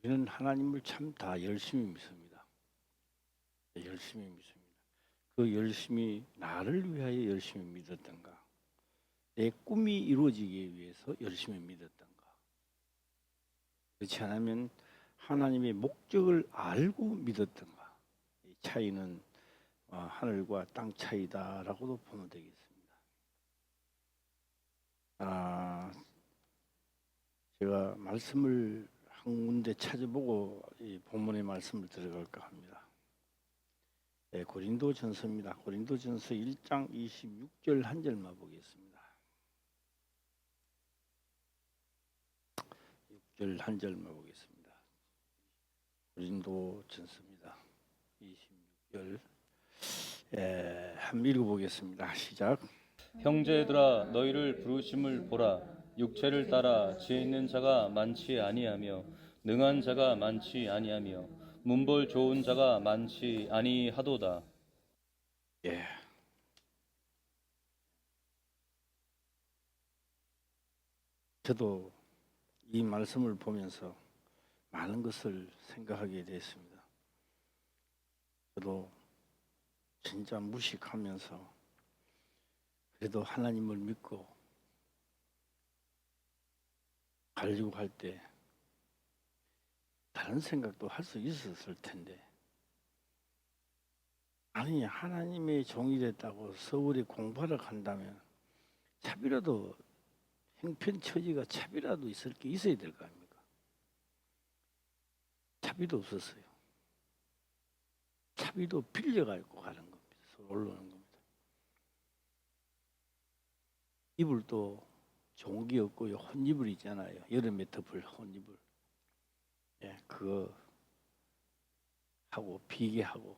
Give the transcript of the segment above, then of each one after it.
우리는 하나님을 참 다 열심히 믿습니다. 열심히 믿습니다. 그 열심히 나를 위하여 열심히 믿었던가, 내 꿈이 이루어지기 위해서 열심히 믿었던가, 그렇지 않으면 하나님의 목적을 알고 믿었던가, 이 차이는 하늘과 땅 차이다라고도 보면 되겠습니다. 제가 말씀을 한 군데 찾아보고 이 본문의 말씀을 들어갈까 합니다. 네, 고린도전서입니다. 고린도전서 1장 26절 한 절만 보겠습니다. 6절 한 절만 보겠습니다. 고린도전서입니다. 26절 한번 읽어보겠습니다. 시작. 형제들아 너희를 부르심을 보라. 육체를 따라 지혜 있는 자가 많지 아니하며 능한 자가 많지 아니하며 문벌 좋은 자가 많지 아니하도다. 예. 저도 이 말씀을 보면서 많은 것을 생각하게 됐습니다. 저도 진짜 무식하면서 그래도 하나님을 믿고 가지고 갈 때 다른 생각도 할 수 있었을 텐데, 아니 하나님의 종이 됐다고 서울에 공부하러 간다면 차비라도 형편처지가 차비라도 있어야 될 거 아닙니까? 차비도 없었어요. 차비도 빌려가지고 가는 겁니다. 서울 올라오는 겁니다. 이불도 좋은 게 없고요. 혼이불 있잖아요. 여름에 덮을 혼이불. 예, 그거 하고 비계하고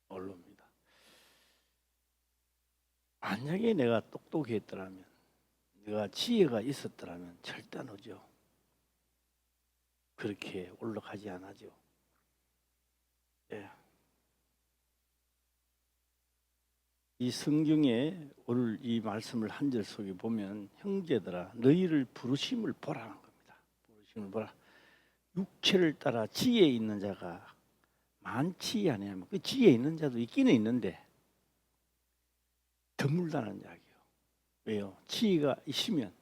올라옵니다. 만약에 내가 똑똑했더라면, 내가 지혜가 있었더라면 절대 안 오죠. 그렇게 올라가지 않아죠. 예. 이 성경에 오늘 이 말씀을 한 절 속에 보면 형제들아 너희를 부르심을 보라는 겁니다. 부르심을 보라. 육체를 따라 지혜 있는 자가 많지 아니하면, 그 지혜 있는 자도 있기는 있는데 드물다는 이야기예요. 왜요? 지혜가 있으면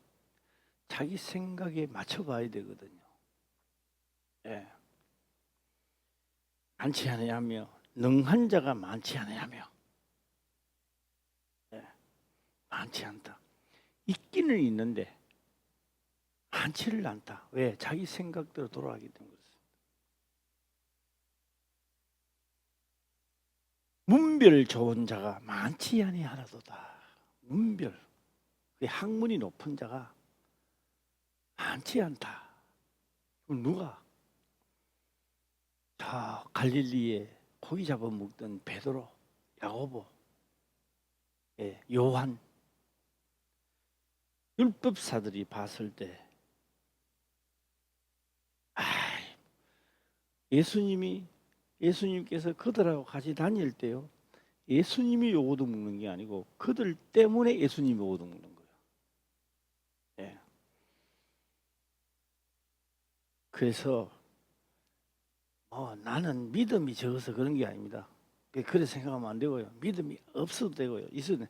자기 생각에 맞춰가야 되거든요. 예. 많지 아니하며 능한 자가 많지 아니하며, 예. 많지 않다. 있기는 있는데 많지를 않다. 왜? 자기 생각대로 돌아가기 때문에 그렇습니다. 문별 좋은 자가 많지 아니하도다. 문별, 그 학문이 높은 자가 많지 않다. 그럼 누가? 저 갈릴리에 고기 잡아 먹던 베드로, 야고보, 예, 요한, 율법사들이 봤을 때 예수님께서 그들하고 같이 다닐 때요, 예수님이 요거도 먹는 게 아니고 그들 때문에 예수님이 요거도 먹는 거예요. 예. 그래서 나는 믿음이 적어서 그런 게 아닙니다. 그래 생각하면 안 되고요. 믿음이 없어도 되고요. 있어도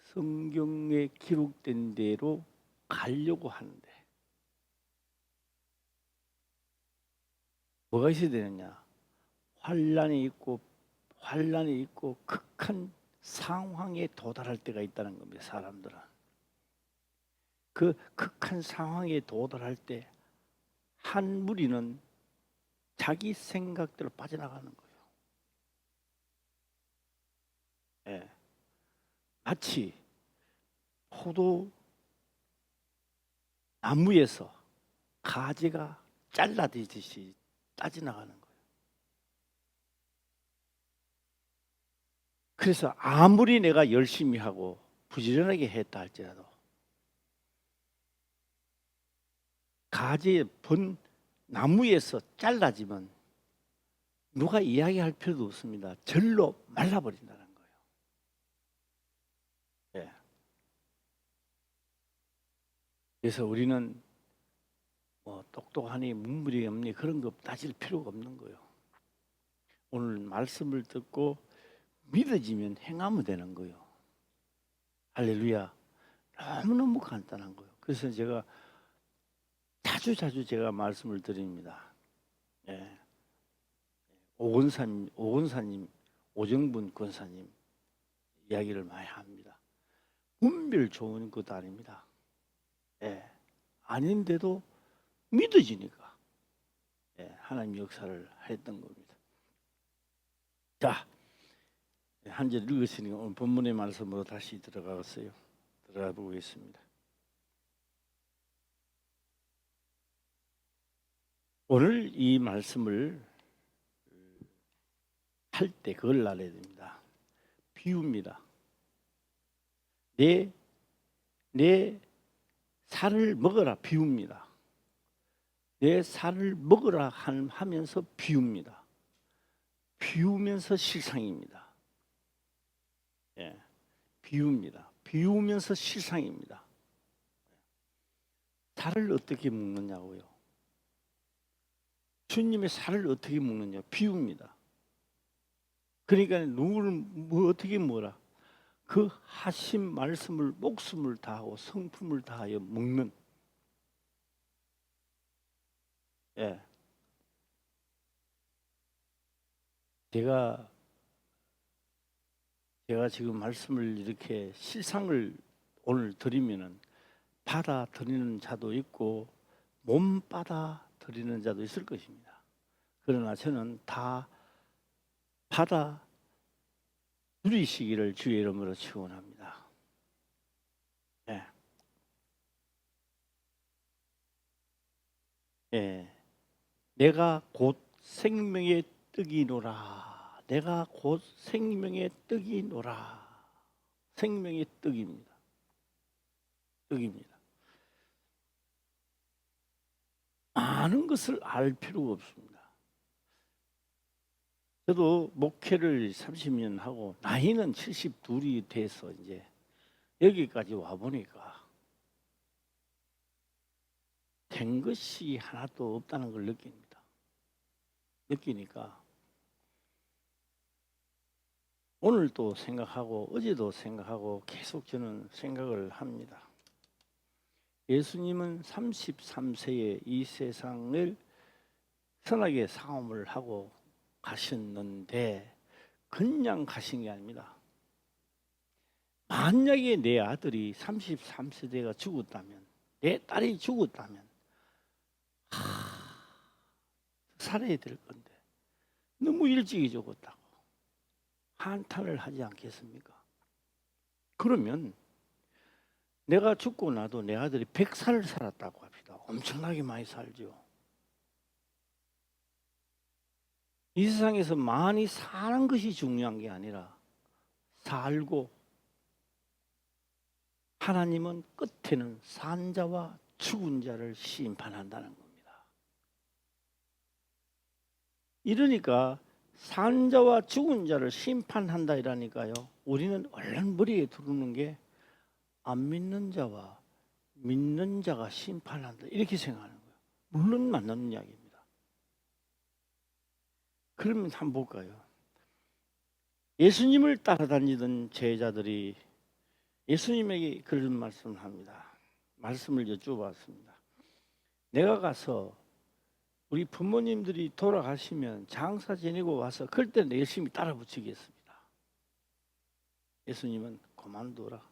성경에 기록된 대로 가려고 하는데 뭐가 있어야 되느냐? 환란이 있고 극한 상황에 도달할 때가 있다는 겁니다. 사람들은 그 극한 상황에 도달할 때 한 무리는 자기 생각대로 빠져나가는 거예요. 예. 마치 포도 나무에서 가지가 잘라지듯이 빠져나가는 거예요. 그래서 아무리 내가 열심히 하고 부지런하게 했다 할지라도 가지의 본 나무에서 잘라지면 누가 이야기할 필요도 없습니다. 절로 말라버린다는 거예요. 예. 그래서 우리는 또 똑똑하니 문물이 없니 그런 거 따질 필요가 없는 거예요. 오늘 말씀을 듣고 믿어지면 행하면 되는 거예요. 할렐루야. 너무너무 간단한 거예요. 그래서 제가 자주 제가 말씀을 드립니다. 예. 오건사님, 오정분 권사님 이야기를 많이 합니다. 분별 좋은 것도 아닙니다. 예. 아닌데도 믿어지니까 하나님 역사를 했던 겁니다. 자, 한 절 읽으시니까 오늘 본문의 말씀으로 다시 들어가 보겠습니다. 오늘 이 말씀을 할 때 그걸 알아야 됩니다. 비유입니다. 내 살을 먹어라 비유입니다. 내 살을 먹으라 하면서 비웁니다. 비우면서 실상입니다. 예, 비웁니다. 비우면서 실상입니다. 살을 어떻게 먹느냐고요? 주님의 살을 어떻게 먹느냐? 비웁니다. 그러니까 누구를 어떻게 먹어라? 그 하신 말씀을 목숨을 다하고 성품을 다하여 먹는. 예. 제가 지금 말씀을 이렇게 실상을 오늘 드리면은 받아들이는 자도 있고 못 받아들이는 자도 있을 것입니다. 그러나 저는 다 받아 누리시기를 주의 이름으로 축원합니다. 예. 예. 내가 곧 생명의 떡이노라. 내가 곧 생명의 떡이노라. 생명의 떡입니다. 떡입니다. 많은 것을 알 필요가 없습니다. 저도 목회를 30년 하고 나이는 72이 돼서 이제 여기까지 와 보니까 된 것이 하나도 없다는 걸 느끼니까 오늘도 생각하고 어제도 생각하고 계속 저는 생각을 합니다. 예수님은 33세에 이 세상을 선하게 사움을 하고 가셨는데 그냥 가신 게 아닙니다. 만약에 내 아들이 33세대가 죽었다면, 내 딸이 죽었다면 살아야 될 건데 너무 일찍이 죽었다고 한탄을 하지 않겠습니까? 그러면 내가 죽고 나도 내 아들이 100살을 살았다고 합시다. 엄청나게 많이 살죠. 이 세상에서 많이 사는 것이 중요한 게 아니라 살고 하나님은 끝에는 산 자와 죽은 자를 심판한다는 겁니다. 이러니까 산 자와 죽은 자를 심판한다 이라니까요. 우리는 얼른 머리에 들어오는 게 안 믿는 자와 믿는 자가 심판한다 이렇게 생각하는 거예요. 물론 맞는 이야기입니다. 그러면 한번 볼까요? 예수님을 따라다니던 제자들이 예수님에게 그런 말씀을 합니다. 말씀을 여쭈어봤습니다. 내가 가서 우리 부모님들이 돌아가시면 장사 지내고 와서 그럴 때는 열심히 따라 붙이겠습니다. 예수님은 그만두라.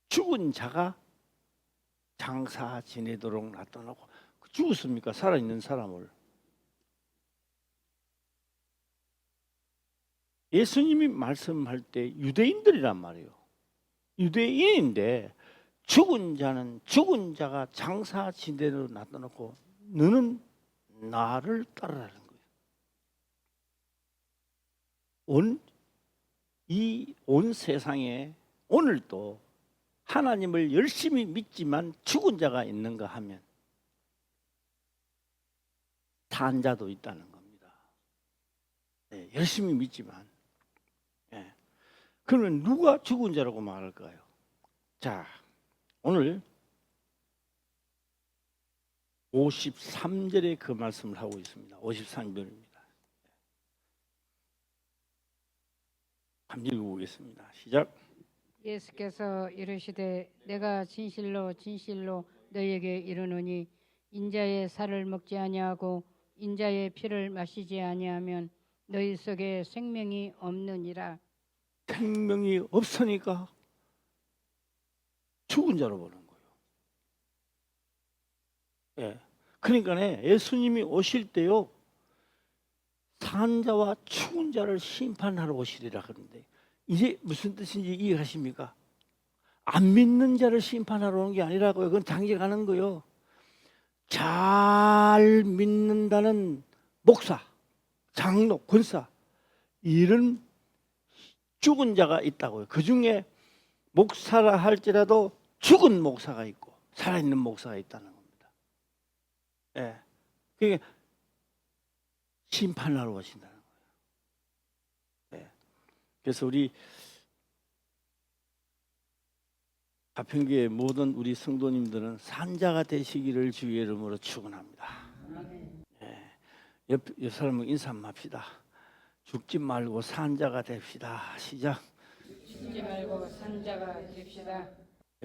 죽은 자가 장사 지내도록 놔둬놓고 죽었습니까? 살아있는 사람을. 예수님이 말씀할 때 유대인들이란 말이에요. 유대인인데 죽은 자가 장사 지내도록 놔둬놓고 너는 나를 따르라는 거예요. 온 세상에 오늘도 하나님을 열심히 믿지만 죽은 자가 있는가 하면 산 자도 있다는 겁니다. 네, 열심히 믿지만. 네. 그러면 누가 죽은 자라고 말할까요? 자, 오늘 53절에 그 말씀을 하고 있습니다. 53절입니다. 한번 읽어보겠습니다. 시작. 예수께서 이르시되 내가 진실로 진실로 너희에게 이르노니 인자의 살을 먹지 아니하고 인자의 피를 마시지 아니하면 너희 속에 생명이 없느니라. 생명이 없으니까 죽은 자로 보는 거예요. 예. 그러니까 예수님이 오실 때요, 산자와 죽은 자를 심판하러 오시리라 그러는데, 이제 무슨 뜻인지 이해하십니까? 안 믿는 자를 심판하러 오는 게 아니라고요. 그건 장기가는 거요. 잘 믿는다는 목사, 장로, 권사, 이런 죽은 자가 있다고요. 그 중에 목사라 할지라도 죽은 목사가 있고 살아있는 목사가 있다는 겁니다. 예. 그게 심판하러 오신다는 거예요. 예. 그래서 우리 가평교회 모든 우리 성도님들은 산자가 되시기를 주의 이름으로 축원합니다. 예. 옆 사람은 인사 한번 합시다. 죽지 말고 산자가 됩시다. 시작. 죽지 말고 산자가 됩시다.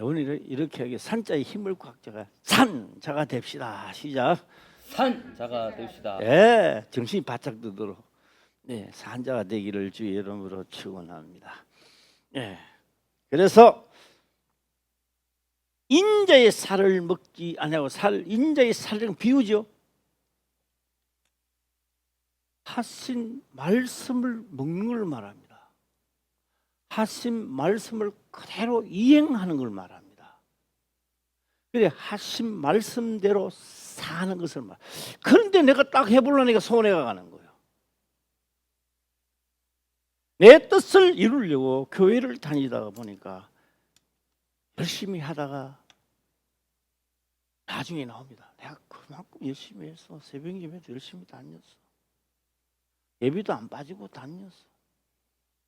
오늘 이렇게 하게 산자의 힘을 꽉 잡아 산자가 됩시다. 시작. 산자가 됩시다. 예, 정신이 바짝 뜨도록 네, 산자가 되기를 주의 이름으로 축원합니다. 예, 그래서 인자의 살을 먹지 아니하고 인자의 살을 비우죠. 하신 말씀을 먹는 걸 말합니다. 하신 말씀을 그대로 이행하는 걸 말합니다. 그래, 하신 말씀대로 사는 것을 말. 그런데 내가 딱 해보려니까 손해가 가는 거예요. 내 뜻을 이루려고 교회를 다니다가 보니까 열심히 하다가 나중에 나옵니다. 내가 그만큼 열심히 했어. 새벽 예배도 열심히 다녔어. 예비도 안 빠지고 다녔어.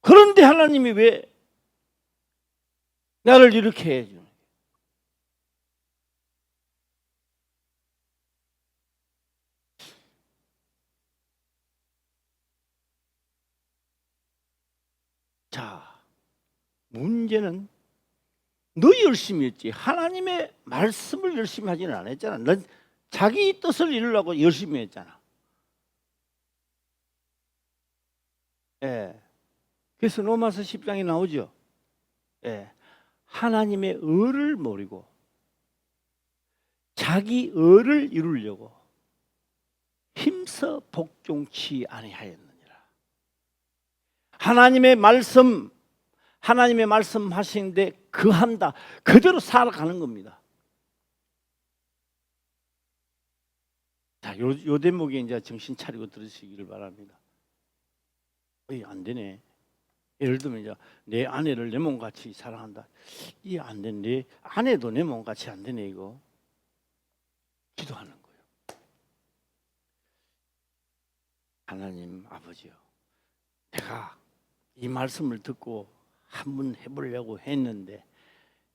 그런데 하나님이 왜 나를 이렇게 해주는 거예요? 자, 문제는 너 열심히 했지 하나님의 말씀을 열심히 하지는 않았잖아. 넌 자기 뜻을 이루려고 열심히 했잖아. 예. 그래서 로마서 10장에 나오죠. 예. 하나님의 의를 모르고 자기 의를 이루려고 힘써 복종치 아니하였느니라. 하나님의 말씀 하시는데 그한다. 그대로 살아가는 겁니다. 자, 요 대목에 이제 정신 차리고 들으시기를 바랍니다. 안 되네. 예를 들면 이제 내 아내를 내 몸같이 사랑한다. 이 안 되네. 내 아내도 내 몸같이 안 되네 이거. 기도하는 거예요. 하나님 아버지요, 내가 이 말씀을 듣고 한번 해보려고 했는데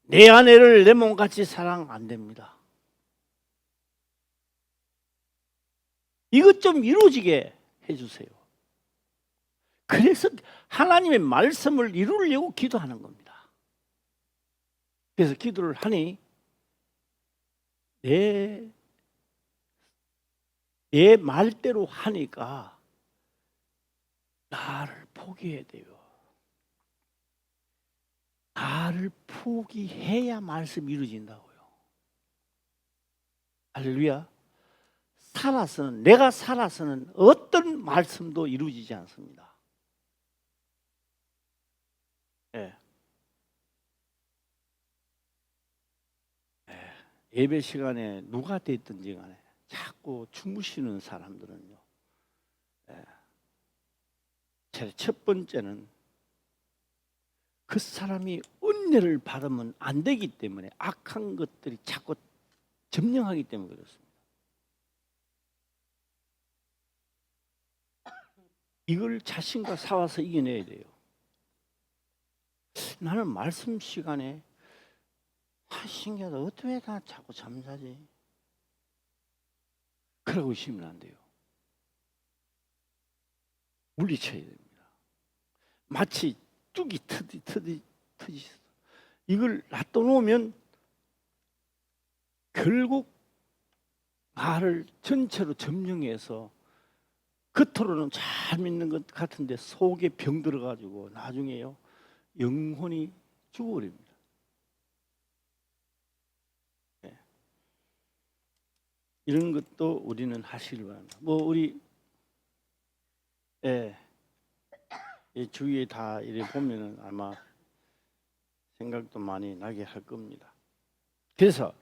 내 아내를 내 몸같이 사랑 안 됩니다. 이것 좀 이루어지게 해주세요. 그래서 하나님의 말씀을 이루려고 기도하는 겁니다. 그래서 기도를 하니 내 말대로 하니까 나를 포기해야 돼요. 나를 포기해야 말씀이 이루어진다고요. 할렐루야. 내가 살아서는 어떤 말씀도 이루어지지 않습니다. 예. 예배 시간에 누가 됐든지 간에 자꾸 주무시는 사람들은요, 첫 번째는 그 사람이 은혜를 받으면 안 되기 때문에 악한 것들이 자꾸 점령하기 때문에 그렇습니다. 이걸 자신과 싸워서 이겨내야 돼요. 나는 말씀 시간에 신기하다. 어떻게 다 자꾸 잠자지? 그러고 있으면 안 돼요. 물리쳐야 됩니다. 마치 뚝이 터지듯 이걸 놔둬놓으면 결국 나를 전체로 점령해서 겉으로는 잘 믿는 것 같은데 속에 병 들어가지고 나중에요 영혼이 죽어버립니다. 네. 이런 것도 우리는 하시길 바랍니다. 뭐 우리 이 주위에 다 이래 보면은 아마 생각도 많이 나게 할 겁니다. 그래서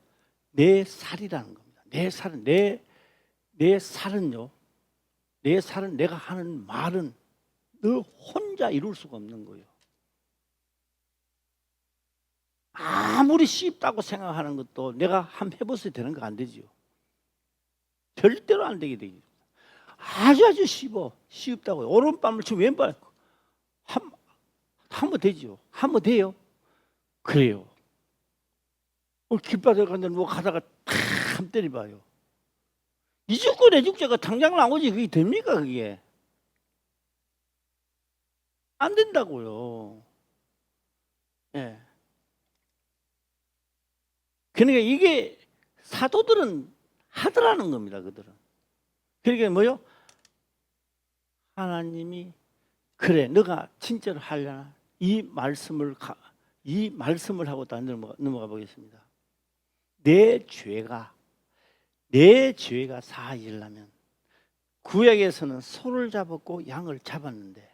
내 살이라는 겁니다. 내 살은 내 살은요. 내 살은 내가 하는 말은 너 혼자 이룰 수가 없는 거예요. 아무리 쉽다고 생각하는 것도 내가 한번 해봤어야 되는 거 안 되지요. 절대로 안 되게 되죠. 아주 쉽다고요. 오른밤을 치면 왼발 한번 되지요. 한번 돼요. 그래요. 길바닥에 갔는데 뭐 가다가 탁 때려봐요. 이 죽고 내 죽자가 당장 나오지 그게 됩니까 그게? 안 된다고요. 예. 그러니까 이게 사도들은 하더라는 겁니다. 그들은. 그러니까 뭐요? 하나님이 그래 너가 진짜로 하려나? 이 말씀을 하고 다 넘어가 보겠습니다. 내 죄가 사하려면 구약에서는 소를 잡았고 양을 잡았는데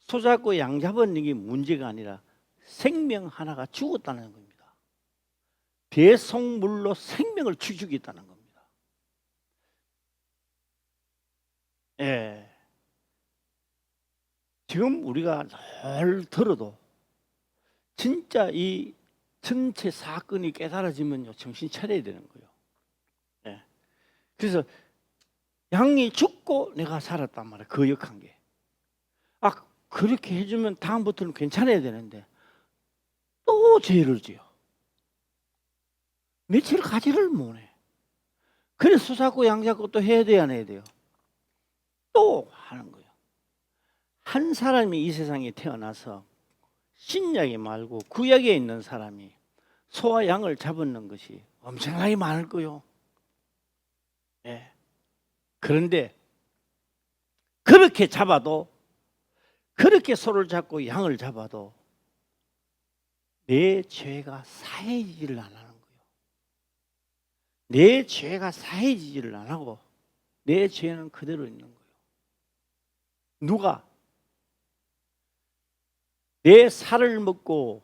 소 잡고 양 잡았는 게 문제가 아니라 생명 하나가 죽었다는 겁니다. 대속물로 생명을 죽이겠다는 겁니다. 예. 지금 우리가 늘 들어도 진짜 이 전체 사건이 깨달아지면요 정신 차려야 되는 거예요. 예. 그래서 양이 죽고 내가 살았단 말이에요. 거역한 게. 그렇게 해주면 다음부터는 괜찮아야 되는데 또 죄를 지어. 며칠 가지를 못해. 그래서 소 잡고 양 잡고 또 해야 돼야 안 해야 돼요? 또 하는 거예요. 한 사람이 이 세상에 태어나서 신약에 말고 구약에 있는 사람이 소와 양을 잡는 것이 엄청나게 많을 거요. 예. 그런데 그렇게 잡아도 그렇게 소를 잡고 양을 잡아도 내 죄가 사해지지를 안 하는 거예요. 내 죄가 사해지지를 안 하고 내 죄는 그대로 있는 거예요. 누가 내 살을 먹고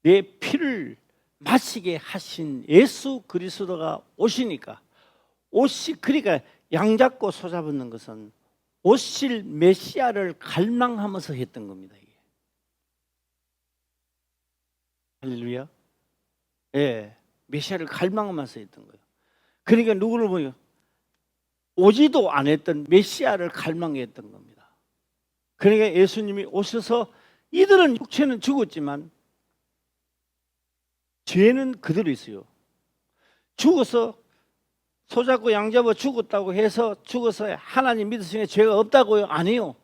내 피를 마시게 하신 예수 그리스도가 오시니까 그러니까 양 잡고 소 잡는 것은 오실 메시아를 갈망하면서 했던 겁니다. 이게. 할렐루야. 예, 메시아를 갈망하면서 했던 거예요. 그러니까 누구를 보여? 오지도 않았던 메시아를 갈망했던 겁니다. 그러니까 예수님이 오셔서 이들은 육체는 죽었지만 죄는 그대로 있어요. 죽어서 소 잡고 양 잡아 죽었다고 해서 죽어서 하나님 믿으시는 죄가 없다고요? 아니요.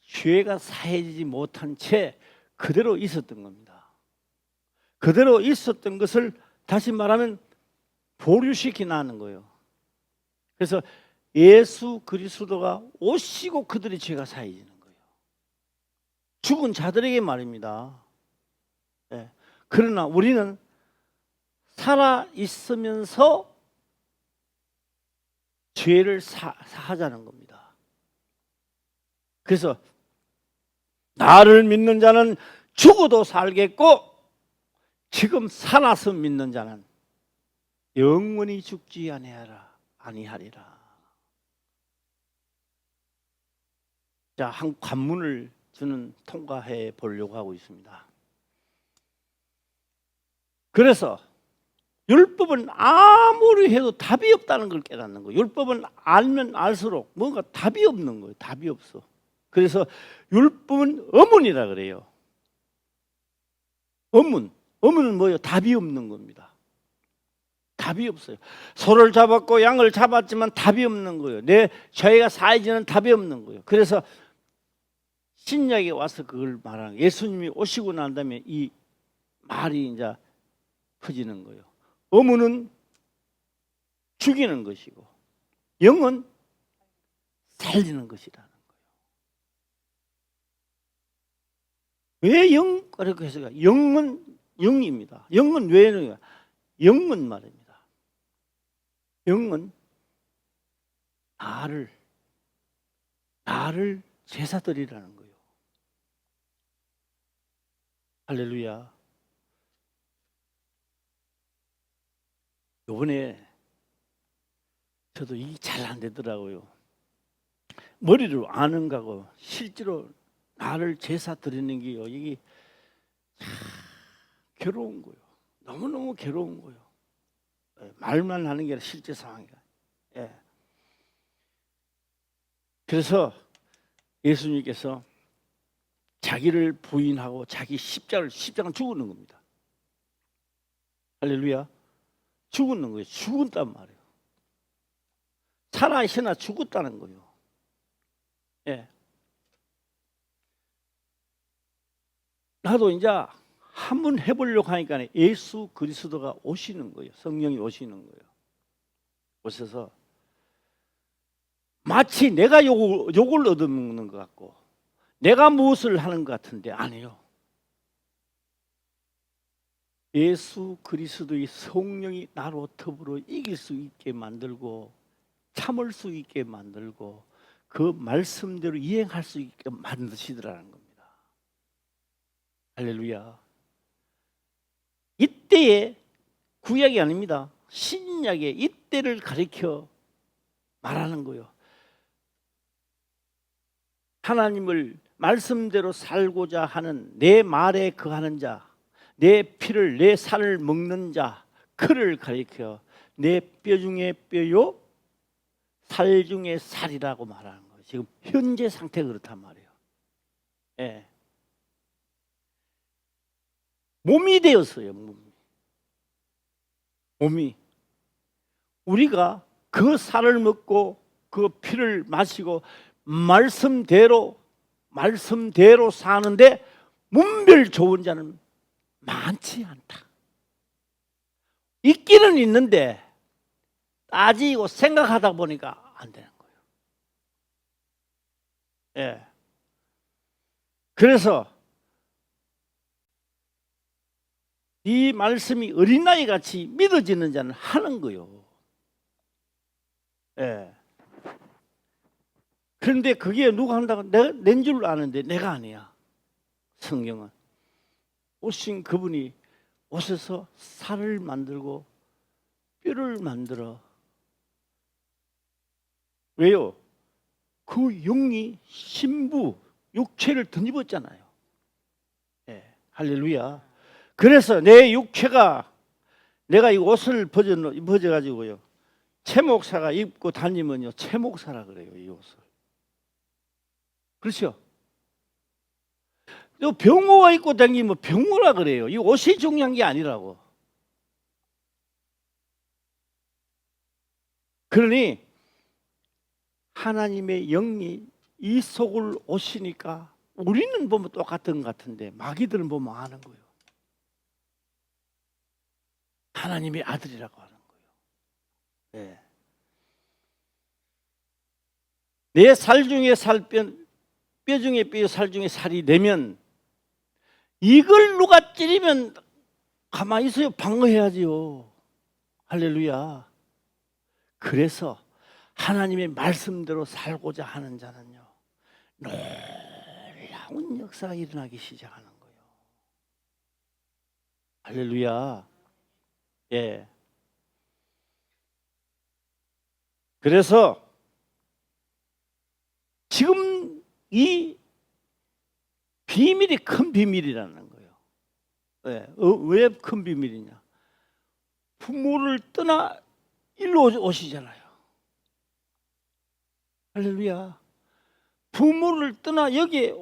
죄가 사해지지 못한 채 그대로 있었던 겁니다. 그대로 있었던 것을 다시 말하면 보류시키 나는 거예요. 그래서 예수 그리스도가 오시고 그들의 죄가 사해지는 거예요. 죽은 자들에게 말입니다. 네. 그러나 우리는 살아 있으면서 죄를 사하자는 겁니다. 그래서 나를 믿는 자는 죽어도 살겠고 지금 살아서 믿는 자는 영원히 죽지 아니하리라. 자, 한 관문을 저는 통과해 보려고 하고 있습니다. 그래서 율법은 아무리 해도 답이 없다는 걸 깨닫는 거예요. 율법은 알면 알수록 뭔가 답이 없는 거예요. 답이 없어. 그래서 율법은 어문이라 그래요. 어문. 어머는 뭐예요? 답이 없는 겁니다. 답이 없어요. 소를 잡았고 양을 잡았지만 답이 없는 거예요. 내 저희가 사이지는 답이 없는 거예요. 그래서 신약에 와서 그걸 말하는 거예요. 예수님이 오시고 난 다음에 이 말이 이제 퍼지는 거예요. 어머는 죽이는 것이고 영은 살리는 것이라는 거예요. 왜 영? 그렇게 해서 영은 영입니다. 영은 왜 영이야? 영은 말입니다. 영은 나를 제사 드리라는 거예요. 할렐루야. 요번에 저도 이게 잘 안 되더라고요. 머리로 아는 거고 실제로 나를 제사 드리는 게요. 이게 괴로운 거예요. 너무너무 괴로운 거예요. 말만 하는 게 아니라 실제 상황이야. 예. 그래서 예수님께서 자기를 부인하고 자기 십자가는 죽는 겁니다. 할렐루야. 죽는 거예요. 죽었단 말이에요. 살아있으나 죽었다는 거예요. 예. 나도 이제 한번 해보려고 하니까 예수 그리스도가 오시는 거예요. 성령이 오시는 거예요. 오셔서 마치 내가 욕을 얻어먹는 것 같고 내가 무엇을 하는 것 같은데 아니요. 예수 그리스도의 성령이 나로 더불어 이길 수 있게 만들고 참을 수 있게 만들고 그 말씀대로 이행할 수 있게 만드시더라는 겁니다. 할렐루야. 이때의 구약이 아닙니다. 신약의 이때를 가리켜 말하는 거예요. 하나님을 말씀대로 살고자 하는 내 말에 거하는 자, 내 피를 내 살을 먹는 자, 그를 가리켜 내 뼈 중에 뼈요 살 중에 살이라고 말하는 거예요. 지금 현재 상태가 그렇단 말이에요. 예. 몸이 되었어요. 몸이. 우리가 그 살을 먹고 그 피를 마시고 말씀대로 사는데 문별 좋은 자는 많지 않다. 있기는 있는데 따지고 생각하다 보니까 안 되는 거예요. 예. 그래서 이 말씀이 어린아이 같이 믿어지는 자는 하는 거예요. 예. 그런데 그게 누가 한다고 내가 낸 줄 아는데 내가 아니야. 성경은 오신 그분이 오셔서 살을 만들고 뼈를 만들어. 왜요? 그 영이 신부 육체를 덧입었잖아요. 예. 할렐루야. 그래서 내 육체가 내가 이 옷을 벗어가지고요. 최 목사가 입고 다니면요. 최 목사라 그래요. 이 옷을. 그렇죠? 또 병호가 입고 다니면 병호라 그래요. 이 옷이 중요한 게 아니라고. 그러니 하나님의 영이 이 속을 오시니까 우리는 보면 똑같은 것 같은데 마귀들은 보면 아는 거예요. 하나님의 아들이라고 하는 거예요. 네. 내 살 중에 살, 뼈 중에 뼈, 살 중에 살이 되면 이걸 누가 찌르면 가만히 있어요. 방어해야지요. 할렐루야. 그래서 하나님의 말씀대로 살고자 하는 자는요, 놀라운 역사가 일어나기 시작하는 거예요. 할렐루야. 예. 그래서 지금 이 비밀이 큰 비밀이라는 거예요. 왜 큰 비밀이냐? 부모를 떠나 일로 오시잖아요. 할렐루야. 부모를 떠나 여기에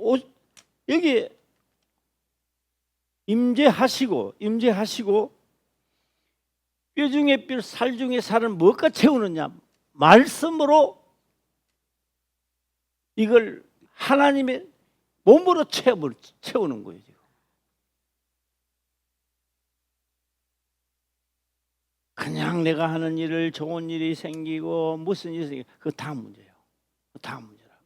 임재하시고 뼈 중에 뼈, 살 중에 살을 무엇과 채우느냐? 말씀으로 이걸 하나님의 몸으로 채우는 거예요. 지금. 그냥 내가 하는 일을 좋은 일이 생기고 무슨 일이 생기고 그거 다 문제예요. 다 문제라고.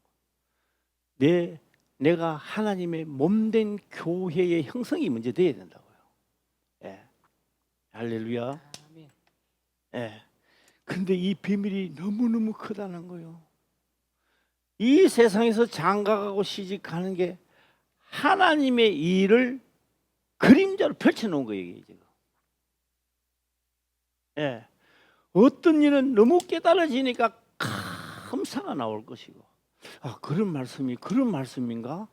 내가 하나님의 몸된 교회의 형성이 문제돼야 된다고요. 예. 할렐루야. 아멘. 예. 근데 이 비밀이 너무너무 크다는 거예요. 이 세상에서 장가가고 시집가는 게 하나님의 일을 그림자로 펼쳐놓은 거예요. 이게 지금. 예. 어떤 일은 너무 깨달아지니까 감사가 나올 것이고, 아, 그런 말씀인가?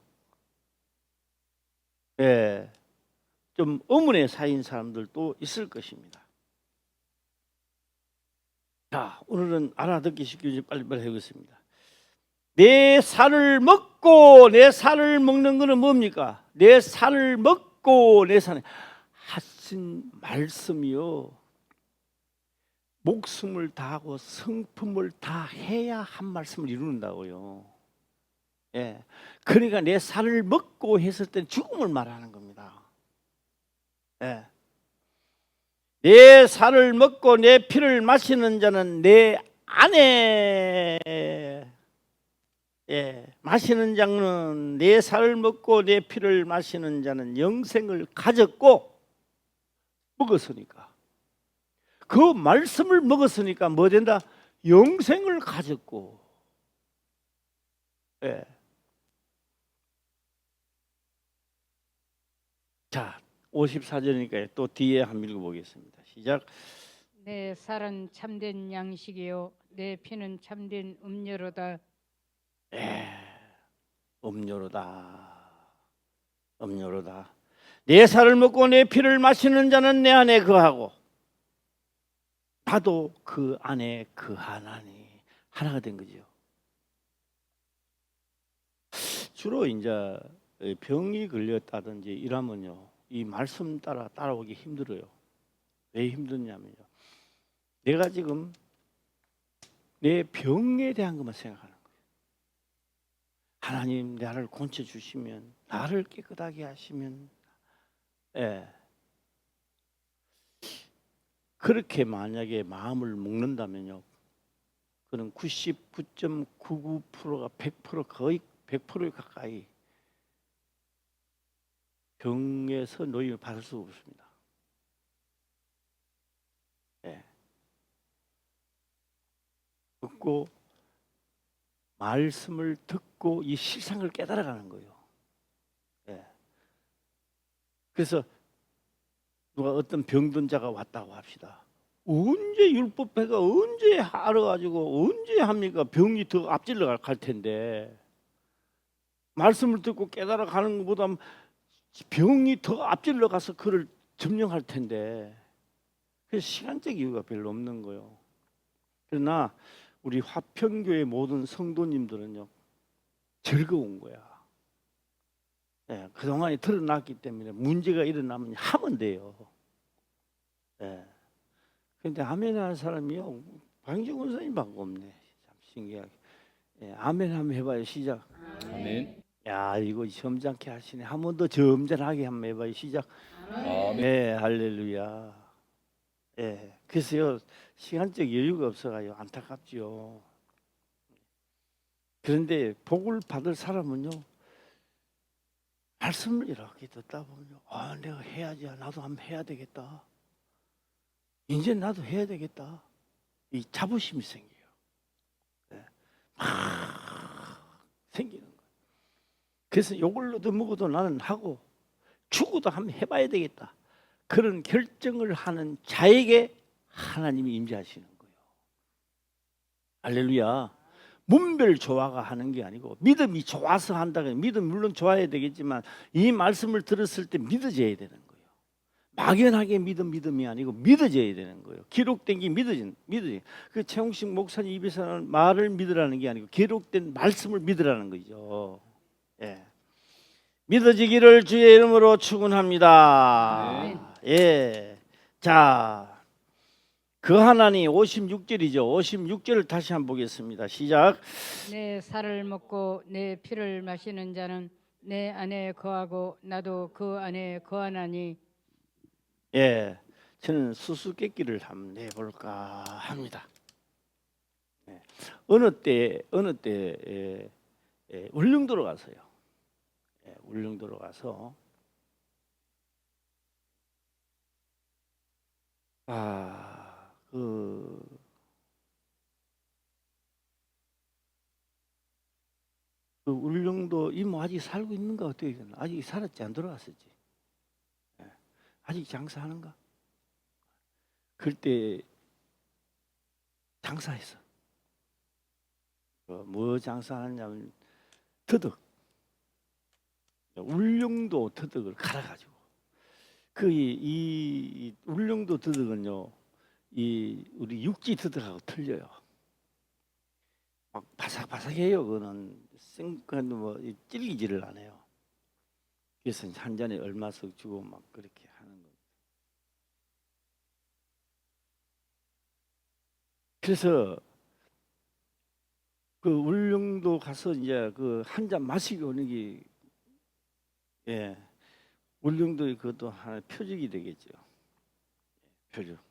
예. 좀 의문에 쌓인 사람들도 있을 것입니다. 자, 오늘은 알아듣기 쉽게 빨리빨리 해보겠습니다. 내 살을 먹고 내 살을 먹는 것은 뭡니까? 내 살을 먹고 내 살을 하신 말씀이요. 목숨을 다하고 성품을 다해야 한 말씀을 이루는다고요. 예. 그러니까 내 살을 먹고 했을 때 죽음을 말하는 겁니다. 예. 내 살을 먹고 내 피를 마시는 자는 내 안에 마시는 자는 내 살을 먹고 내 피를 마시는 자는 영생을 가졌고 먹었으니까 그 말씀을 먹었으니까 뭐 된다? 영생을 가졌고. 예. 자, 54절이니까 또 뒤에 한번 읽어보겠습니다. 시작. 내 살은 참된 양식이요 내 피는 참된 음료로다. 음료로다. 내 살을 먹고 내 피를 마시는 자는 내 안에 거하고 나도 그 안에 거하나니 하나가 된 거죠. 주로 이제 병이 걸렸다든지 이러면요, 이 말씀 따라오기 힘들어요. 왜 힘드냐면요, 내가 지금 내 병에 대한 것만 생각하는 거예요. 하나님 나를 고쳐 주시면, 나를 깨끗하게 하시면, 예. 그렇게 만약에 마음을 먹는다면요, 그는 99.99%가 100% 거의 100%에 가까이 병에서 노임을 받을 수 없습니다. 예. 듣고 말씀을 듣고 이 실상을 깨달아가는 거예요. 예. 그래서 누가 어떤 병든 자가 왔다고 합시다. 언제 율법회가 언제 알아가지고 언제 합니까? 병이 더 앞질러 갈 텐데 말씀을 듣고 깨달아 가는 것보다 병이 더 앞질러 가서 그를 점령할 텐데 그래서 시간적 이유가 별로 없는 거예요. 그러나 우리 화평교회 모든 성도님들은요 즐거운 거야. 예, 그동안에 드러났기 때문에 문제가 일어나면 하면 돼요. 예. 근데 아멘 하는 사람이요 방정 권사님밖에 없네. 참 신기하게. 예, 아멘 한번 해봐요. 시작. 아멘. 야, 이거 점잖게 하시네. 한 번 더 점잖하게 한번 해봐요. 시작. 아멘. 네, 할렐루야. 예, 그래서요 시간적 여유가 없어가지고 안타깝죠. 그런데 복을 받을 사람은요 말씀을 이렇게 듣다 보면요, 아, 내가 해야지, 나도 한번 해야 되겠다. 이제 나도 해야 되겠다. 이 자부심이 생겨요. 네. 막 생기는 거예요. 그래서 요걸로 더 먹어도 나는 하고 죽어도 한번 해봐야 되겠다. 그런 결정을 하는 자에게 하나님이 임재하시는 거예요. 할렐루야. 문별 조화가 하는 게 아니고 믿음이 좋아서 한다고. 믿음 물론 좋아야 되겠지만 이 말씀을 들었을 때 믿어져야 되는 거예요. 막연하게 믿음이 아니고 믿어져야 되는 거예요. 기록된 게 믿어진. 그 최홍식 목사님 입에서는 말을 믿으라는 게 아니고 기록된 말씀을 믿으라는 거죠. 예. 믿어지기를 주의 이름으로 축원합니다. 예. 자, 그 하나니 56절이죠. 56절을 다시 한번 보겠습니다. 시작. 내 살을 먹고 내 피를 마시는 자는 내 안에 거하고 나도 그 안에 거하나니. 예. 저는 수수께끼를 한번 내볼까 합니다. 예. 어느 때 울릉도로 가서요. 예, 울릉도로 가서 그 울릉도 이모 아직 살고 있는가 어떻게 되나? 아직 살았지 안 돌아갔었지. 예. 아직 장사하는가? 그때 장사했어. 뭐 장사하냐면 터득. 울릉도 터득을 갈아가지고 이 울릉도 터득은요, 이 우리 육지 터득하고 틀려요. 막 바삭바삭해요. 그거는 뭐 찔리지를 않아요. 그래서 한 잔에 얼마씩 주고 막 그렇게 하는 거예요. 그래서 그 울릉도 가서 이제 그 한 잔 마시고 오는 게, 예, 울릉도의 그것도 하나의 표적이 되겠죠. 표적.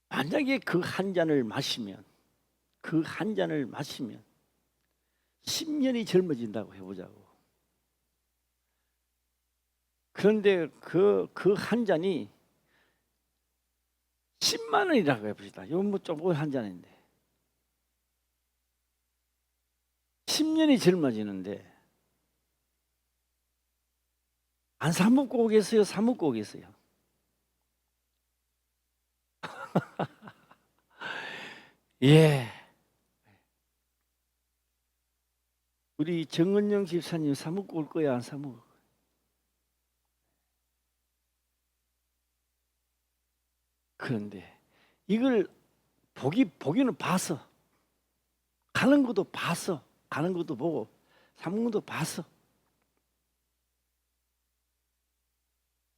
만약에 그 한 잔을 마시면 10년이 젊어진다고 해보자고. 그런데 그 한 잔이 10만 원이라고 해봅시다. 이건 뭐 조금 한 잔인데 10년이 젊어지는데 안 사 먹고 오겠어요? 사 먹고 오겠어요? 예. 우리 정은영 집사님 사 먹고 올 거야? 안 사 먹을 거야? 그런데 이걸 보기는 봤어. 가는 것도 봤어. 가는 것도 보고 사 먹는 것도 봤어.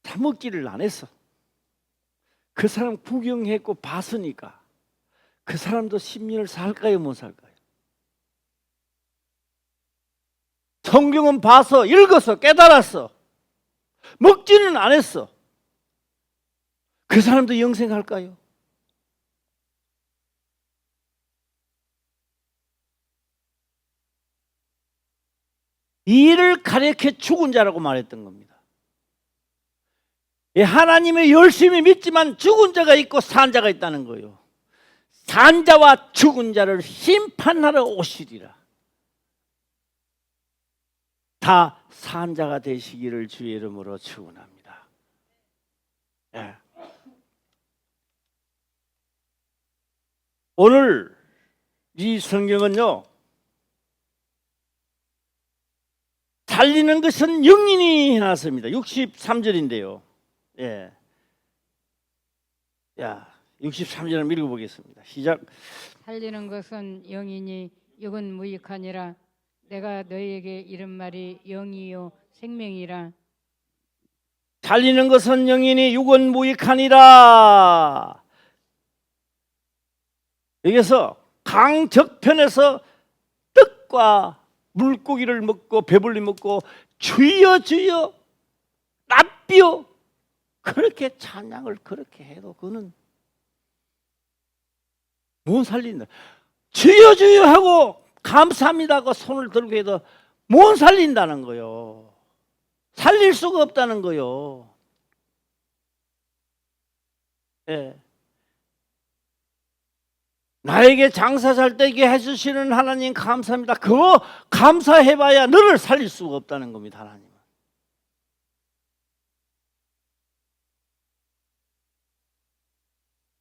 사 먹지를 안 했어. 그 사람 구경했고 봤으니까 그 사람도 10년을 살까요? 못 살까요? 성경은 봐서 읽어서 깨달았어. 먹지는 안 했어. 그 사람도 영생할까요? 이를 가리켜 죽은 자라고 말했던 겁니다. 하나님의 열심히 믿지만 죽은 자가 있고 산 자가 있다는 거예요. 산 자와 죽은 자를 심판하러 오시리라. 다 산 자가 되시기를 주의 이름으로 축원합니다. 예. 오늘 이 성경은요, 살리는 것은 영인이 해놨습니다. 63절인데요. 예. 야, 63절 한번 읽어보겠습니다. 시작. 살리는 것은 영이니 육은 무익하니라. 내가 너희에게 이른 말이 영이요 생명이라. 살리는 것은 영이니 육은 무익하니라. 여기서 강적편에서 떡과 물고기를 먹고 배불리 먹고 주여 주여 납비여 그렇게 찬양을 그렇게 해도 그는 못 살린다. 주여 주여 하고 감사합니다 하고 손을 들고 해도 못 살린다는 거요. 살릴 수가 없다는 거요. 예. 나에게 장사 잘 되게 해주시는 하나님 감사합니다. 그거 감사해봐야 너를 살릴 수가 없다는 겁니다. 하나님은.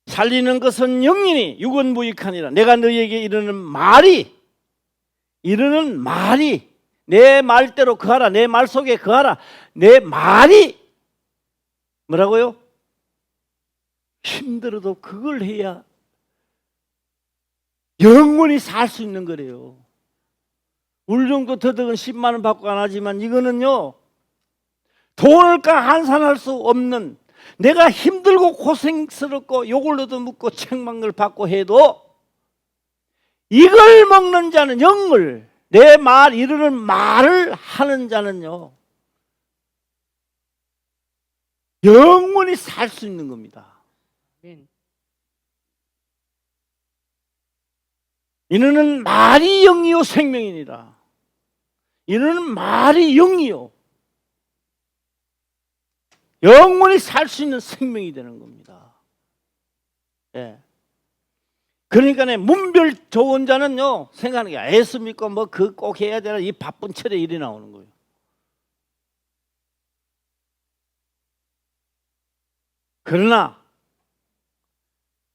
살리는 것은 영이니 육은 무익하니라. 내가 너희에게 이르는 말이 내 말대로 거하라. 내 말 속에 거하라. 내 말이 뭐라고요? 힘들어도 그걸 해야 영원히 살 수 있는 거래요. 울릉도 더덕은 10만 원 받고 안 하지만 이거는요, 돈을 환산할 수 없는, 내가 힘들고 고생스럽고 욕을 얻어먹고 책망을 받고 해도 이걸 먹는 자는, 영을, 내 말 이르는 말을 하는 자는요 영원히 살 수 있는 겁니다. 아멘. 이는 말이 영이요 생명이니라. 이는 말이 영이요 영원히 살 수 있는 생명이 되는 겁니다. 예. 그러니까 문별 좋은 자는요 생각하는 게 예수 믿고 뭐 그 꼭 해야 되나, 이 바쁜 철에 일이 나오는 거예요. 그러나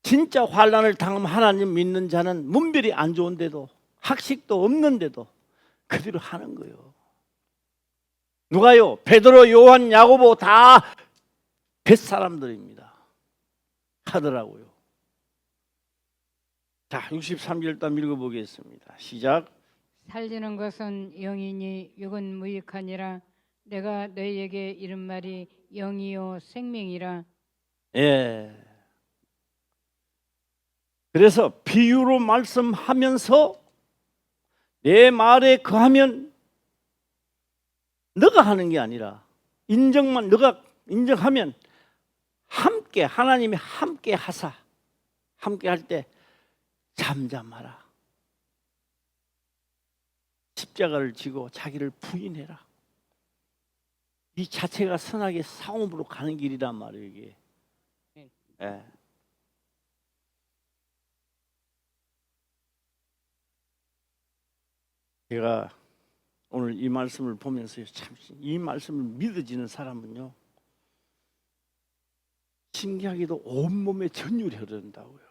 진짜 환난을 당하면 하나님 믿는 자는 문별이 안 좋은데도, 학식도 없는데도 그대로 하는 거예요. 누가요? 베드로, 요한, 야고보 다 뱃사람들입니다. 하더라고요. 자, 63절 또 읽어보겠습니다. 시작. 살리는 것은 영이니 육은 무익하니라. 내가 너희에게 이른 말이 영이요 생명이라. 예. 그래서 비유로 말씀하면서 내 말에 거하면, 너가 하는 게 아니라 인정만, 너가 인정하면 함께, 하나님이 함께 하사, 함께 할 때 잠잠하라. 십자가를 지고 자기를 부인해라. 이 자체가 선하게 싸움으로 가는 길이란 말이에요, 이게. 예. 제가 오늘 이 말씀을 보면서 참, 이 말씀을 믿어지는 사람은요 신기하게도 온몸에 전율이 흐른다고요.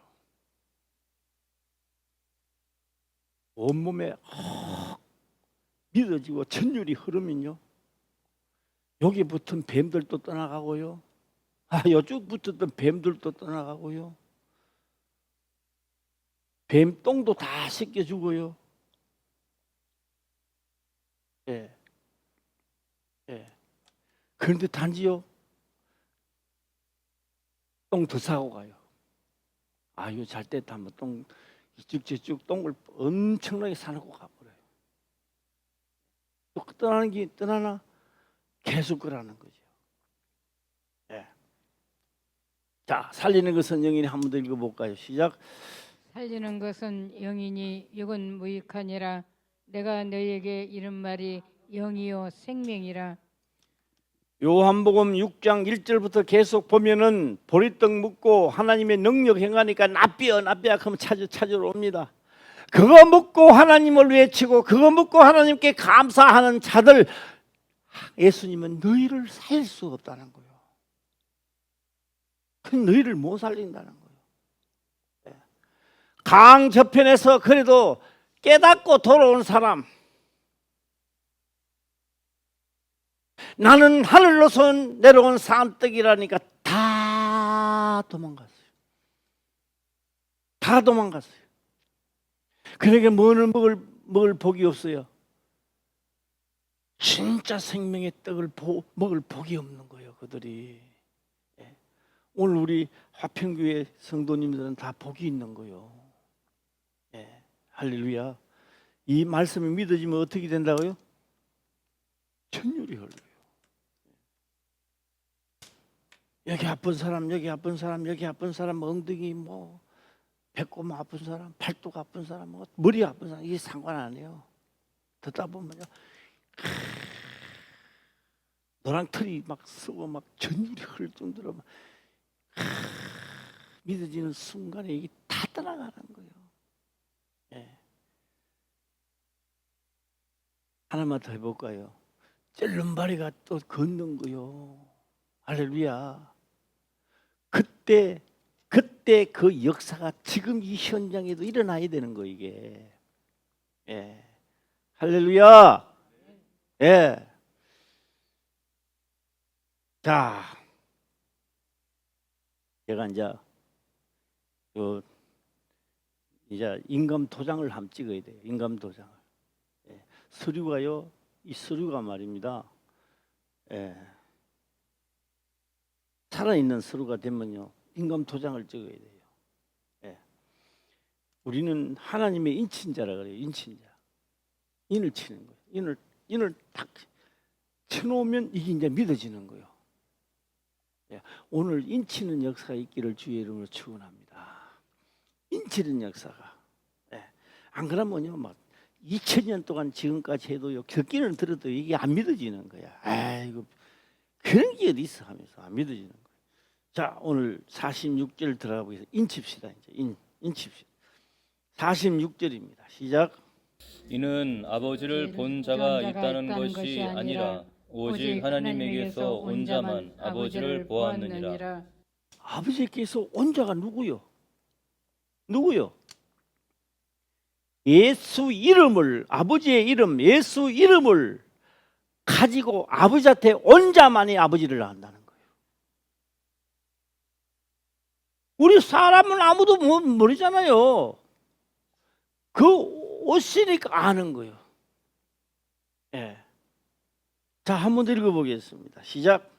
온몸에 믿어지고 전율이 흐르면요 여기 붙은 뱀들도 떠나가고요, 여쪽 붙었던 뱀들도 떠나가고요, 뱀 똥도 다 씻겨주고요. 예. 예. 그런데 단지요 똥 더 싸고 가요. 이거 잘 때 하면 똥 이쪽 저쪽 똥을 엄청나게 싸놓고 가버려요. 또 떠나는 게 떠나나 계속 그러는 거죠. 예. 자, 살리는 것은 영이니 한 번 더 읽어볼까요? 시작. 살리는 것은 영이니 육은 무익하니라. 내가 너희에게 이른 말이 영이요 생명이라. 요한복음 6장 1절부터 계속 보면은 보리떡 먹고 하나님의 능력 행하니까 나삐어 하면 찾으러 옵니다. 그거 먹고 하나님을 외치고 그거 먹고 하나님께 감사하는 자들, 예수님은 너희를 살릴 수 없다는 거예요. 너희를 못 살린다는 거예요. 강 저편에서 그래도 깨닫고 돌아온 사람, 나는 하늘로서 내려온 산떡이라니까 다 도망갔어요. 다 도망갔어요. 그러니까 뭐를 먹을 복이 없어요. 진짜 생명의 떡을 먹을 복이 없는 거예요, 그들이. 오늘 우리 화평교회 성도님들은 다 복이 있는 거예요. 할렐루야. 이 말씀이 믿어지면 어떻게 된다고요? 전율이 흘러요. 여기 아픈 사람, 여기 아픈 사람, 여기 아픈 사람, 엉덩이 뭐 배꼽 아픈 사람, 팔뚝 아픈 사람, 뭐 머리 아픈 사람, 이게 상관 안 해요. 듣다 보면요, 노랑 털이 막 쓰고 막 전율이 흐를 정도로 막 믿어지는 순간에 이게 다 떠나가는 거예요. 예. 하나만 더 해볼까요? 젤름바리가 또 걷는 거요. 할렐루야. 그때 그 역사가 지금 이 현장에도 일어나야 되는 거, 이게. 예. 할렐루야. 예. 자, 제가 이제 임금 도장을 한번 찍어야 돼요. 임금 도장을. 예. 서류가요. 이 서류가 말입니다. 예. 살아있는 서류가 되면요. 인감 도장을 찍어야 돼요. 예. 우리는 하나님의 인친자라 그래요. 인친자. 인을 치는 거예요. 인을 딱 쳐놓으면 이게 이제 믿어지는 거예요. 예. 오늘 인치는 역사가 있기를 주의 이름으로 축원합니다. 인치는 역사가. 예. 안 그러면요, 막 2000년 동안 지금까지 해도요, 격기는 들어도 이게 안 믿어지는 거야. 아이고, 그런 게 어디 있어 하면서 안 믿어지는 거예요. 자, 오늘 46절 들어가 보겠습니다. 인칩시다. 이제 인칩시다. 46절입니다. 시작. 이는 아버지를 본 자가 있다는 것이 아니라 오직 하나님에게서 온 자만 아버지를 보았느니라. 아버지께서 온 자가 누구요? 누구요? 예수 이름을, 아버지의 이름, 예수 이름을 가지고 아버지한테 온 자만이 아버지를 안다는 거예요. 우리 사람은 아무도 모르잖아요. 그 오시니까 아는 거예요. 예. 자, 한번 더 읽어보겠습니다. 시작.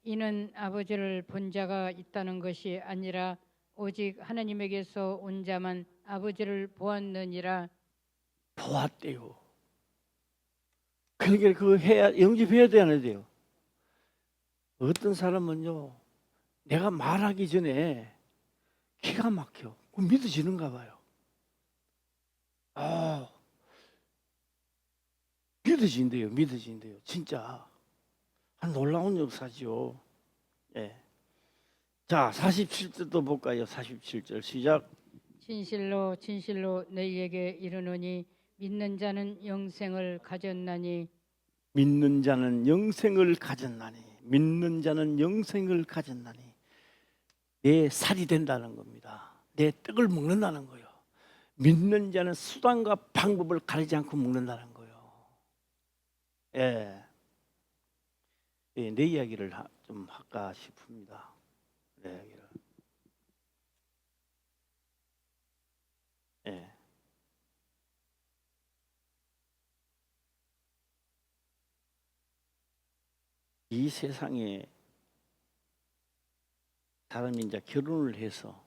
이는 아버지를 본 자가 있다는 것이 아니라 오직 하나님에게서 온 자만 아버지를 보았느니라. 보았대요. 그러니까 그거 해야, 영접해야 돼, 안 해야 돼요? 어떤 사람은요, 내가 말하기 전에 기가 막혀. 믿어지는가 봐요. 믿어진대요. 진짜. 놀라운 역사죠. 예. 자, 47절도 볼까요? 47절 시작. 진실로 진실로 너희에게 이르노니 믿는 자는 영생을 가졌나니. 믿는 자는 영생을 가졌나니. 믿는 자는 영생을 가졌나니. 내 살이 된다는 겁니다. 내 떡을 먹는다는 거예요. 믿는 자는 수단과 방법을 가리지 않고 먹는다는 거예요. 예. 예, 내 이야기를 좀 할까 싶습니다. 내 이야기를. 예. 이 세상에 사람이 이제 결혼을 해서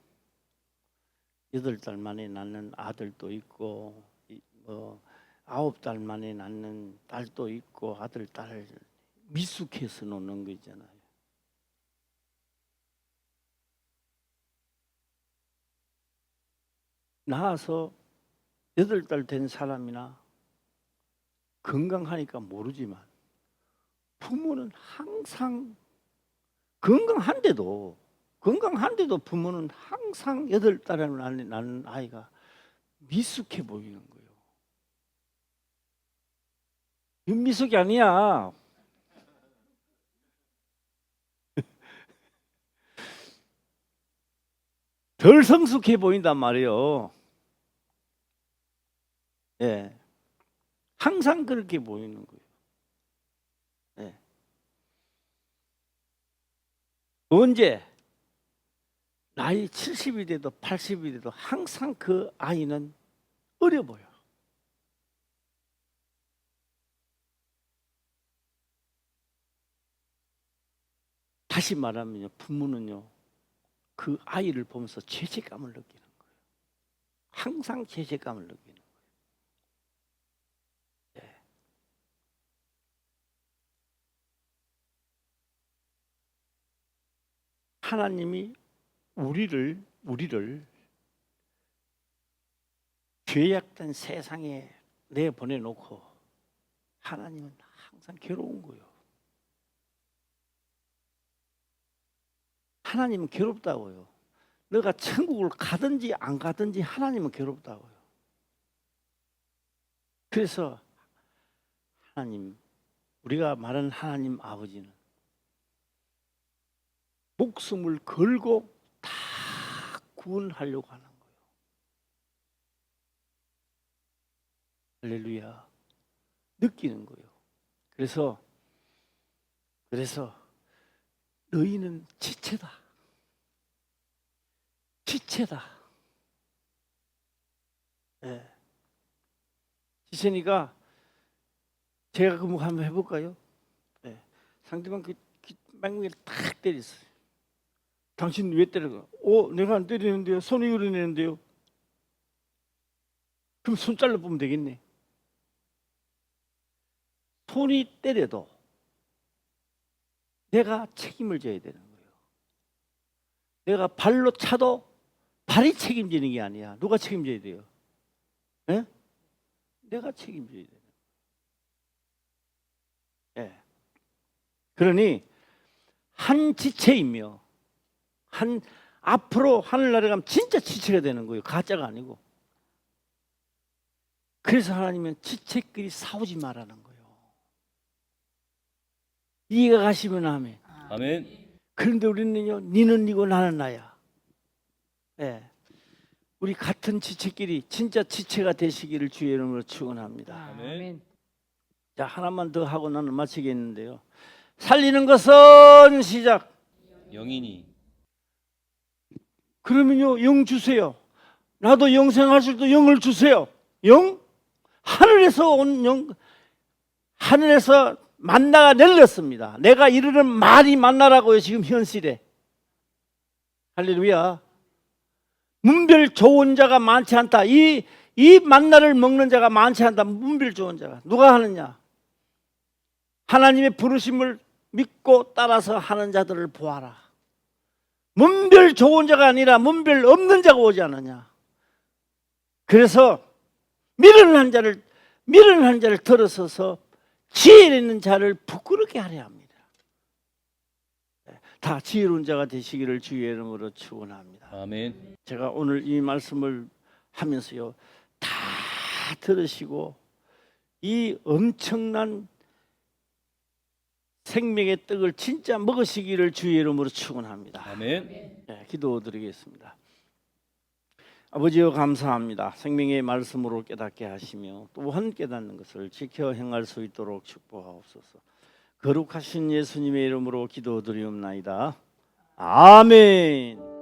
8달 만에 낳는 아들도 있고, 9달 만에 낳는 딸도 있고, 아들, 딸 미숙해서 놓는 거 있잖아요. 낳아서 8달 된 사람이나 건강하니까 모르지만 부모는 항상 건강한데도 부모는 항상 8달 만에 낳는 아이가 미숙해 보이는 거예요. 이건 미숙이 아니야. 덜 성숙해 보인단 말이에요. 예. 항상 그렇게 보이는 거예요. 예. 언제? 나이 70이 돼도 80이 돼도 항상 그 아이는 어려 보여. 다시 말하면요, 부모는요, 그 아이를 보면서 죄책감을 느끼는 거예요. 항상 죄책감을 느끼는 거예요. 예. 하나님이 우리를 죄악된 세상에 내보내놓고 하나님은 항상 괴로운 거예요. 하나님은 괴롭다고요. 너가 천국을 가든지 안 가든지 하나님은 괴롭다고요. 그래서 하나님, 우리가 말하는 하나님 아버지는 목숨을 걸고 다 구원하려고 하는 거예요. 할렐루야. 느끼는 거예요. 그래서 너희는 지체다. 예. 지체니까 제가 그 뭐 한번 해볼까요? 네. 상대방 그 맹목에 탁 때렸어요. 당신 왜 때려가? 내가 안 때리는데요. 손이 흐르는데요. 그럼 손 잘라 보면 되겠네. 손이 때려도 내가 책임을 져야 되는 거예요. 내가 발로 차도 발이 책임지는 게 아니야. 누가 책임져야 돼요? 예? 내가 책임져야 돼요. 예. 그러니 한 지체이며 앞으로 하늘나라에 가면 진짜 지체가 되는 거예요. 가짜가 아니고. 그래서 하나님은 지체끼리 싸우지 말라는 거예요. 이해가 가시면 아멘. 아멘. 그런데 우리는요, 니는 니고 나는 나야. 예. 우리 같은 지체끼리 진짜 지체가 되시기를 주의 이름으로 축원합니다. 아멘. 자, 하나만 더 하고 나는 마치겠는데요. 살리는 것은 시작. 영이니 그러면요, 영 주세요. 나도 영생할 수도 영을 주세요. 영? 하늘에서 온 영, 하늘에서 만나가 내렸습니다. 내가 이르는 말이 만나라고요, 지금 현실에. 할렐루야. 문별 좋은 자가 많지 않다. 이 만나를 먹는 자가 많지 않다. 문별 좋은 자가. 누가 하느냐? 하나님의 부르심을 믿고 따라서 하는 자들을 보아라. 문별 좋은 자가 아니라 문별 없는 자가 오지 않느냐. 그래서 미련한 자를 들어서서 지혜 있는 자를 부끄럽게 하려 합니다. 다 지혜로운 자가 되시기를 주의 이름으로 축원합니다. 아멘. 제가 오늘 이 말씀을 하면서요, 다 들으시고 이 엄청난 생명의 떡을 진짜 먹으시기를 주의 이름으로 축원합니다. 아멘. 네, 기도드리겠습니다. 아버지여 감사합니다. 생명의 말씀으로 깨닫게 하시며 또한 깨닫는 것을 지켜 행할 수 있도록 축복하옵소서. 거룩하신 예수님의 이름으로 기도드리옵나이다. 아멘.